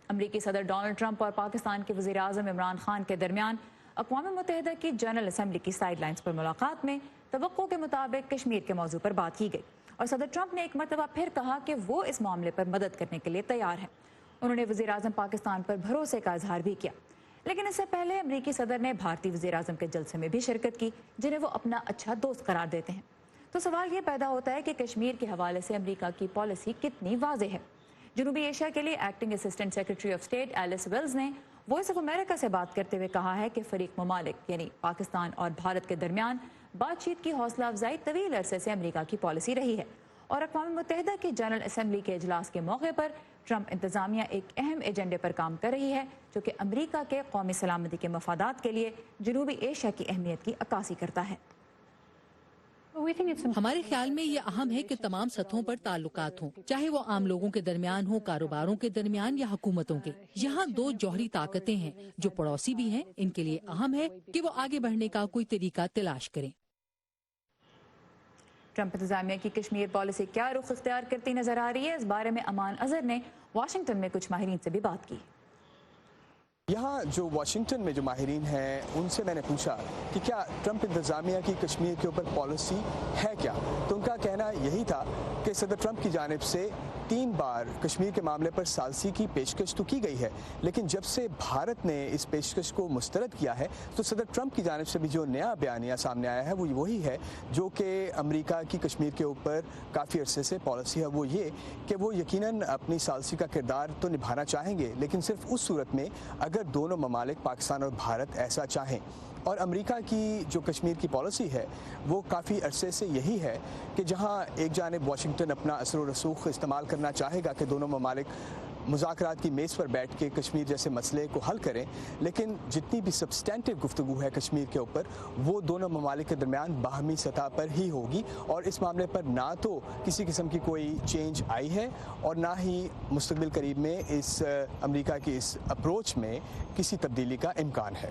امریکی صدر Donald Trump اور پاکستان کے وزیر اعظم عمران خان کے درمیان اقوام متحدہ کی جنرل اسمبلی کی سائیڈ لائنز پر ملاقات میں توقع کے مطابق کشمیر کے موضوع پر بات کی گئی اور صدر ٹرمپ نے ایک مرتبہ پھر کہا کہ وہ اس معاملے پر مدد کرنے کے لیے تیار ہیں۔ انہوں نے وزیر اعظم پاکستان پر بھروسے کا اظہار بھی کیا، لیکن اس سے پہلے امریکی صدر نے بھارتی وزیر اعظم کے جلسے میں بھی شرکت کی جنہیں وہ اپنا اچھا دوست قرار دیتے ہیں۔ تو سوال یہ پیدا ہوتا ہے کہ کشمیر کے حوالے سے امریکہ کی پالیسی کتنی واضح ہے۔ جنوبی ایشیا کے لیے acting assistant secretary of state Alice Wells نے وائس آف امریکہ سے بات کرتے ہوئے کہا ہے کہ فریق ممالک یعنی پاکستان اور بھارت کے درمیان بات چیت کی حوصلہ افزائی طویل عرصے سے امریکہ کی پالیسی رہی ہے، اور اقوام متحدہ کی جنرل اسمبلی کے اجلاس کے موقع پر ٹرمپ انتظامیہ ایک اہم ایجنڈے پر کام کر رہی ہے جو کہ امریکہ کے قومی سلامتی کے مفادات کے لیے جنوبی ایشیا کی اہمیت کی عکاسی کرتا ہے۔ ہمارے خیال میں یہ اہم ہے کہ تمام سطحوں پر تعلقات ہوں، چاہے وہ عام لوگوں کے درمیان ہوں، کاروباروں کے درمیان یا حکومتوں کے۔ یہاں دو جوہری طاقتیں ہیں جو پڑوسی بھی ہیں، ان کے لیے اہم ہے کہ وہ آگے بڑھنے کا کوئی طریقہ تلاش کریں۔ ٹرمپ انتظامیہ کی کشمیر پالیسی کیا رخ اختیار کرتی نظر آ رہی ہے، اس بارے میں امان اظہر نے واشنگٹن میں کچھ ماہرین سے بھی بات کی۔ یہاں جو واشنگٹن میں جو ماہرین ہیں ان سے میں نے پوچھا کہ کیا ٹرمپ انتظامیہ کی کشمیر کے اوپر پالیسی ہے کیا، تو ان کا کہنا یہی تھا کہ صدر ٹرمپ کی جانب سے 3 بار کشمیر کے معاملے پر ثالثی کی پیشکش تو کی گئی ہے، لیکن جب سے بھارت نے اس پیشکش کو مسترد کیا ہے تو صدر ٹرمپ کی جانب سے بھی جو نیا بیانیہ سامنے آیا ہے وہ وہی ہے جو کہ امریکہ کی کشمیر کے اوپر کافی عرصے سے پالیسی ہے، وہ یہ کہ وہ یقیناً اپنی ثالثی کا کردار تو نبھانا چاہیں گے، لیکن صرف اس صورت میں اگر دونوں ممالک پاکستان اور بھارت ایسا چاہیں۔ اور امریکہ کی جو کشمیر کی پالیسی ہے وہ کافی عرصے سے یہی ہے کہ جہاں ایک جانب واشنگٹن اپنا اثر و رسوخ استعمال کرنا چاہے گا کہ دونوں ممالک مذاکرات کی میز پر بیٹھ کے کشمیر جیسے مسئلے کو حل کریں، لیکن جتنی بھی سبسٹینٹو گفتگو ہے کشمیر کے اوپر وہ دونوں ممالک کے درمیان باہمی سطح پر ہی ہوگی، اور اس معاملے پر نہ تو کسی قسم کی کوئی چینج آئی ہے اور نہ ہی مستقبل قریب میں اس امریکہ کی اس اپروچ میں کسی تبدیلی کا امکان ہے۔